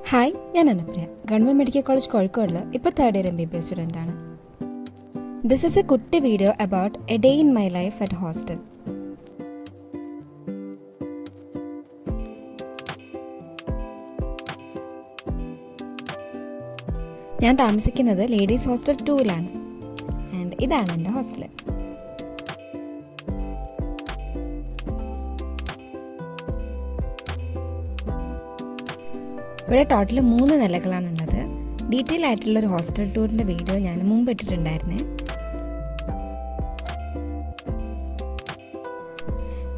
Hi, ഞാൻ Anupriya. Government medical college കോഴിക്കോടിൽ ഇപ്പോൾ തേർഡ് ഇയർ MBBS സ്റ്റുഡൻ്റാണ്. ദിസ് ഈസ് എ കുട്ടി video about a day in my life at hostel. ഞാൻ താമസിക്കുന്നത് ലേഡീസ് ഹോസ്റ്റൽ 2-ലാണ്. ആൻഡ് ഇതാണ് എൻ്റെ ഹോസ്റ്റൽ. ഇവിടെ ടോട്ടൽ 3 നിലകളാണുള്ളത്. ഡീറ്റെയിൽ ആയിട്ടുള്ളൊരു ഹോസ്റ്റൽ ടൂറിൻ്റെ വീഡിയോ ഞാൻ മുമ്പ് ഇട്ടിട്ടുണ്ടായിരുന്നേ.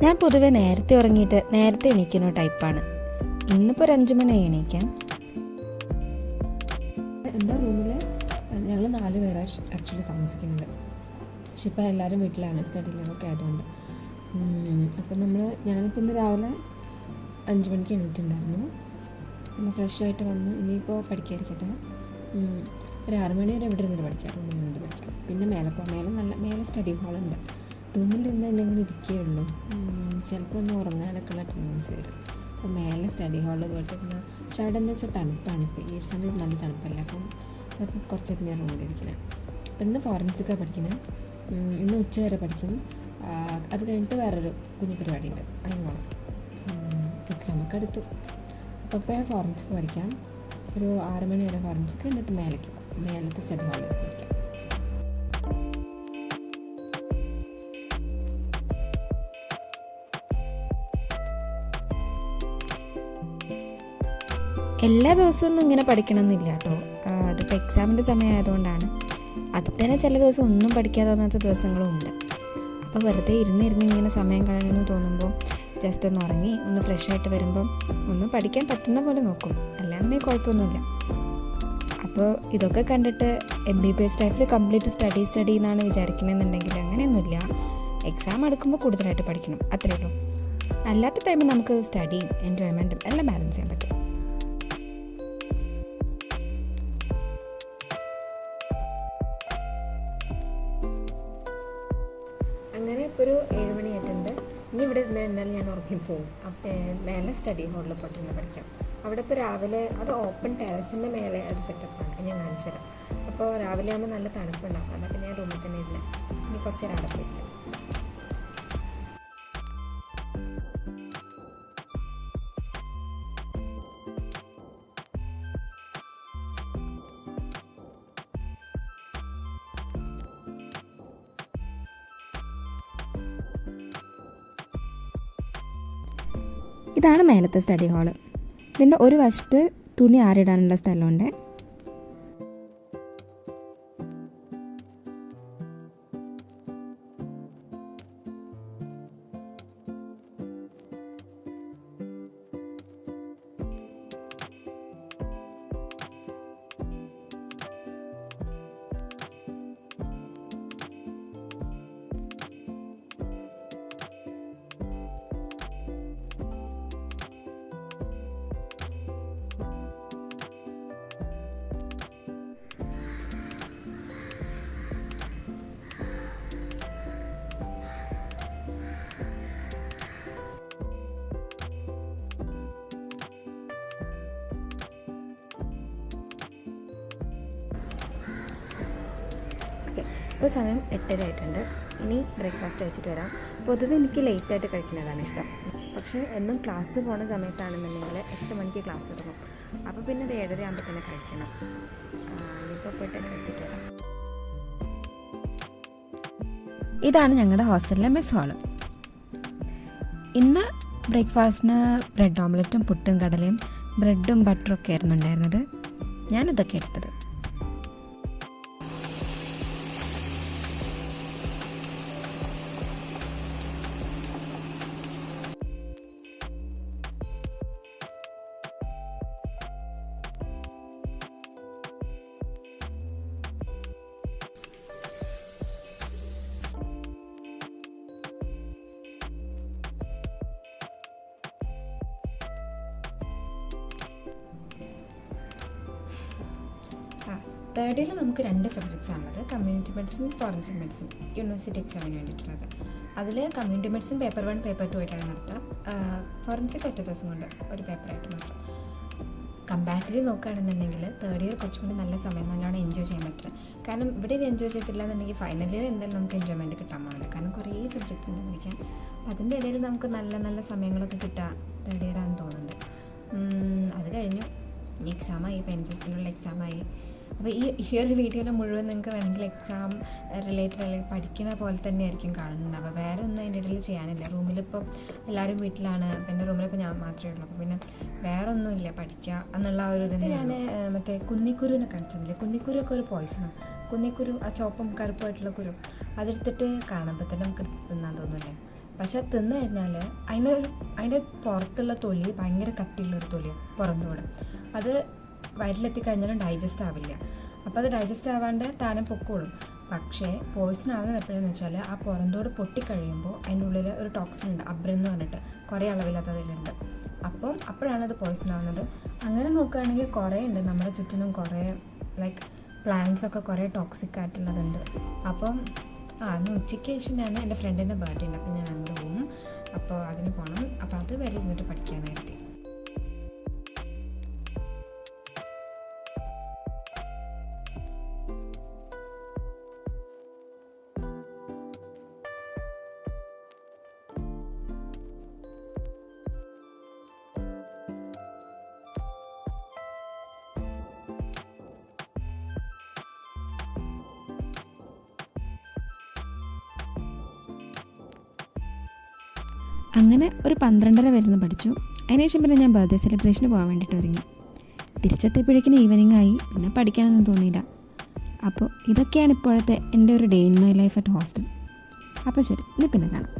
ഞാൻ പൊതുവെ നേരത്തെ ഉറങ്ങിയിട്ട് നേരത്തെ എണീക്കുന്ന ടൈപ്പാണ്. ഇന്നിപ്പോൾ ഒരു 5 മണി എണീക്കാൻ. എൻ്റെ റൂമിൽ ഞങ്ങൾ 4 പേരാണ് ആക്ച്വലി താമസിക്കുന്നത്. പക്ഷെ ഇപ്പോൾ എല്ലാവരും വീട്ടിലാണ്, സ്റ്റഡി ലീവൊക്കെ ആയതുകൊണ്ട്. അപ്പം ഞാനിപ്പോൾ ഇന്ന് രാവിലെ 5 മണിക്ക് എണീറ്റുണ്ടായിരുന്നു. പിന്നെ ഫ്രഷ് ആയിട്ട് വന്ന് ഇനിയിപ്പോൾ പഠിക്കാതിരിക്കട്ടെ. ഒരു 6 മണി വരെ ഇവിടെ ഇരുന്നിട്ട് പഠിക്കാം, റൂമിൽ നിന്നിട്ട് പഠിക്കാം. പിന്നെ മേലെ സ്റ്റഡി ഹാളുണ്ട്. റൂമിൽ നിന്ന് എന്തെങ്കിലും ഇരിക്കുകയുള്ളൂ. ചിലപ്പോൾ ഒന്ന് ഉറങ്ങാനൊക്കെ ഉള്ള ടെൻഡൻസി വരും. അപ്പോൾ മേലെ സ്റ്റഡി ഹാളിൽ പോയിട്ട് പക്ഷെ അവിടെ എന്താ വെച്ചാൽ തണുപ്പാണ്. ഇപ്പോൾ ഈ ഒരു സമയത്ത് നല്ല തണുപ്പല്ല. അപ്പം കുറച്ചൊക്കെ ഞാൻ റൂമിലിരിക്കണേ. അപ്പം ഇന്ന് ഫോറൻസിക്കാണ് പഠിക്കണേ. ഇന്ന് ഉച്ച വരെ പഠിക്കും. അത് കഴിഞ്ഞിട്ട് വേറൊരു കുഞ്ഞു പരിപാടിയുണ്ട്, അതിന് പോകണം. എക്സാമൊക്കെ എടുത്തു. അപ്പോൾ ഫോറൻസിക് പഠിക്കാം. ഒരു 6 മണി വരെ ഫോറൻസിക്, എന്നിട്ട് മേലത്തെ സ്റ്റഡി ഹാളിൽ പഠിക്കാം. എല്ലാ ദിവസവും ഒന്നും ഇങ്ങനെ പഠിക്കണമെന്നില്ല കേട്ടോ. അതിപ്പോൾ എക്സാമിൻ്റെ സമയമായതുകൊണ്ടാണ്. അതിൽ തന്നെ ചില ദിവസം ഒന്നും പഠിക്കാതെ തോന്നാത്ത ദിവസങ്ങളും ഉണ്ട്. അപ്പോൾ വെറുതെ ഇരുന്ന് ഇങ്ങനെ സമയം കളയണമെന്ന് തോന്നുമ്പോൾ ജസ്റ്റ് ഒന്ന് ഉറങ്ങി ഒന്ന് ഫ്രഷ് ആയിട്ട് വരുമ്പം ഒന്ന് പഠിക്കാൻ പറ്റുന്ന പോലെ നോക്കും. അല്ലാതെ കുഴപ്പമൊന്നുമില്ല. അപ്പോൾ ഇതൊക്കെ കണ്ടിട്ട് MBBS ലൈഫിൽ കംപ്ലീറ്റ് സ്റ്റഡി എന്നാണ് വിചാരിക്കണമെന്നുണ്ടെങ്കിൽ അങ്ങനെയൊന്നുമില്ല. എക്സാം എടുക്കുമ്പോൾ കൂടുതലായിട്ട് പഠിക്കണം, അത്രയേ ഉള്ളൂ. അല്ലാത്ത ടൈമിൽ നമുക്ക് സ്റ്റഡിയും എൻജോയ്മെൻറ്റും എല്ലാം ബാലൻസ് ചെയ്യാൻ പറ്റും. അങ്ങനെ ഇപ്പോൾ ഒരു 7 മണി ആയിട്ടുണ്ട്. ഇനി ഇവിടെ ഇരുന്നാൽ ഞാൻ ഉറങ്ങിപ്പോവും. അപ്പോൾ മേലെ സ്റ്റഡി ഹാളിൽ പോയിട്ട് പഠിക്കാം. അവിടെ ഇപ്പോൾ രാവിലെ അത് ഓപ്പൺ ടെറസിൻ്റെ മേലെ ഒരു സെറ്റപ്പാണ്, ഞാൻ കാണിച്ചു തരാം. അപ്പോൾ രാവിലെ ആകുമ്പോൾ നല്ല തണുപ്പുണ്ടാകും. അതൊക്കെ ഞാൻ റൂമിൽ തന്നെ ഇരുന്ന് ഇനി കുറച്ച് നേരം അവിടെ പോയിരിക്കാം. ഇതാണ് മേലത്തെ സ്റ്റഡി ഹാള്. ഇതിൻ്റെ ഒരു വശത്ത് തുണി ആറിടാനുള്ള സ്ഥലമുണ്ട്. ഇപ്പോൾ സമയം 8:30 ആയിട്ടുണ്ട്. ഇനി ബ്രേക്ക്ഫാസ്റ്റ് കഴിച്ചിട്ട് വരാം. പൊതുവെ എനിക്ക് ലേറ്റായിട്ട് കഴിക്കുന്നതാണ് ഇഷ്ടം. പക്ഷേ എന്നും ക്ലാസ് പോണ സമയത്താണെന്നുണ്ടെങ്കിൽ 8 മണിക്ക് ക്ലാസ് തുടങ്ങും. അപ്പോൾ പിന്നെ ഒരു 7:30 ആകുമ്പോൾ തന്നെ കഴിക്കണം. ഇനിയിപ്പോൾ പോയിട്ട് കഴിച്ചിട്ട് വരാം. ഇതാണ് ഞങ്ങളുടെ ഹോസ്റ്റലിലെ മെസ് ഹാള്. ഇന്ന് ബ്രേക്ക്ഫാസ്റ്റിന് ബ്രെഡ് ഓംലെറ്റും പുട്ടും കടലയും ബ്രെഡും ബട്ടറും ഒക്കെ ആയിരുന്നു ഉണ്ടായിരുന്നത്. ഞാനിതൊക്കെ എടുത്തത്. തേർഡ് ഇയറിൽ നമുക്ക് 2 സബ്ജക്ട്സ് ആണുള്ളത്. Community medicine, forensic medicine, university എക്സാമിന് വേണ്ടിയിട്ടുള്ളത്. അതിൽ കമ്മ്യൂണിറ്റി മെഡിസിൻ പേപ്പർ 1 പേപ്പർ 2 ആയിട്ടാണ് നടത്തുക. ഫോറൻസിക് ഒറ്റ ദിവസം കൊണ്ട് ഒരു പേപ്പറായിട്ട് മാത്രം. കമ്പാരിറ്റീവ് നോക്കുകയാണെന്നുണ്ടെങ്കിൽ തേർഡ് ഇയർ കുറച്ചും കൂടി നല്ല സമയം നല്ലോണം എൻജോയ് ചെയ്യാൻ പറ്റുക. കാരണം ഇവിടെ എൻജോയ് ചെയ്തില്ല എന്നുണ്ടെങ്കിൽ ഫൈനൽ ഇയർ എന്തായാലും നമുക്ക് എൻജോയ്മെൻറ്റ് കിട്ടാൻ പോകില്ല. കാരണം കുറേ സബ്ജക്ട്സ് ഉണ്ട് പഠിക്കാൻ. അപ്പോൾ അതിൻ്റെ ഇടയിൽ നമുക്ക് നല്ല നല്ല സമയങ്ങളൊക്കെ കിട്ടുക തേർഡ് ഇയർ ആണെന്ന് തോന്നുന്നുണ്ട്. അത് കഴിഞ്ഞു, ഈ എക്സാമായി, ഇപ്പോൾ NCSലുള്ള എക്സാമായി. അപ്പോൾ ഈ ഒരു വീഡിയോയിൽ മുഴുവൻ നിങ്ങൾക്ക് വേണമെങ്കിൽ എക്സാം റിലേറ്റഡ് അല്ലെങ്കിൽ പഠിക്കുന്ന പോലെ തന്നെ ആയിരിക്കും കാണുന്നുണ്ട്. അപ്പോൾ വേറെ ഒന്നും അതിൻ്റെ ഇടയിൽ ചെയ്യാനില്ല. റൂമിലിപ്പോൾ എല്ലാവരും വീട്ടിലാണ്, പിന്നെ റൂമിലിപ്പോൾ ഞാൻ മാത്രമേ ഉള്ളൂ. അപ്പോൾ പിന്നെ വേറെ ഒന്നുമില്ല, പഠിക്കുക എന്നുള്ള ആ ഒരു ഇതിന് ഞാൻ മറ്റേ കുന്നിക്കുരുവിനെ കാണിച്ചില്ലേ. കുന്നിക്കുരുവൊക്കെ ഒരു പോയ്സണാണ്. കുന്നിക്കുരു, ആ ചോപ്പും കറുപ്പായിട്ടുള്ള കുരു, അതെടുത്തിട്ട് കാണുമ്പോൾ തന്നെ നമുക്ക് തിന്നാൻ തോന്നില്ലേ. പക്ഷെ തിന്നു കഴിഞ്ഞാൽ അതിൻ്റെ പുറത്തുള്ള തൊലി ഭയങ്കര കട്ടിയുള്ളൊരു തൊലിയാണ്, പുറന്തോട്. അത് വയറ്റിലെത്തി കഴിഞ്ഞാലും ഡൈജസ്റ്റ് ആവില്ല. അപ്പോൾ അത് ഡൈജസ്റ്റ് ആവാണ്ട് താനം പൊക്കോളും. പക്ഷേ പോയ്സൺ ആവുന്നത് എപ്പോഴാണെന്ന് വെച്ചാൽ ആ പുറന്തോട് പൊട്ടിക്കഴിയുമ്പോൾ അതിൻ്റെ ഉള്ളിൽ ഒരു ടോക്സിൻ ഉണ്ട്, അബ്രിൻ എന്ന് പറഞ്ഞിട്ട്, കുറേ അളവില്ലാത്തതിലുണ്ട്. അപ്പോഴാണ് അത് പോയ്സൺ ആവുന്നത്. അങ്ങനെ നോക്കുകയാണെങ്കിൽ കുറേ ഉണ്ട് നമ്മുടെ ചുറ്റിനും, കുറേ ലൈക്ക് പ്ലാന്റ്സ് ഒക്കെ കുറേ ടോക്സിക് ആയിട്ടുള്ളതുണ്ട്. അപ്പം അന്ന് ഉച്ചയ്ക്ക് ശേഷം ഞാൻ എൻ്റെ ഫ്രണ്ടിൻ്റെ ബർത്ത്ഡേ ഉണ്ട്, അപ്പോൾ ഞാൻ അങ്ങോട്ട് പോകും. അപ്പോൾ അതിന് പോകണം. അപ്പോൾ അത് വരെ ഇരുന്നിട്ട് പഠിക്കാനായിട്ട്. അങ്ങനെ ഒരു 12:30 വരുന്ന പഠിച്ചു. അതിനുശേഷം പിന്നെ ഞാൻ ബർത്ത്ഡേ സെലിബ്രേഷന് പോകാൻ വേണ്ടിയിട്ട് ഒരുങ്ങി. തിരിച്ചെത്തിയപ്പോഴേക്കും ഈവനിങ് ആയി. പിന്നെ പഠിക്കാനൊന്നും തോന്നിയില്ല. അപ്പോൾ ഇതൊക്കെയാണ് ഇപ്പോഴത്തെ എൻ്റെ ഒരു day in my life at hostel. അപ്പോൾ ശരി, ഇനി പിന്നെ കാണാം.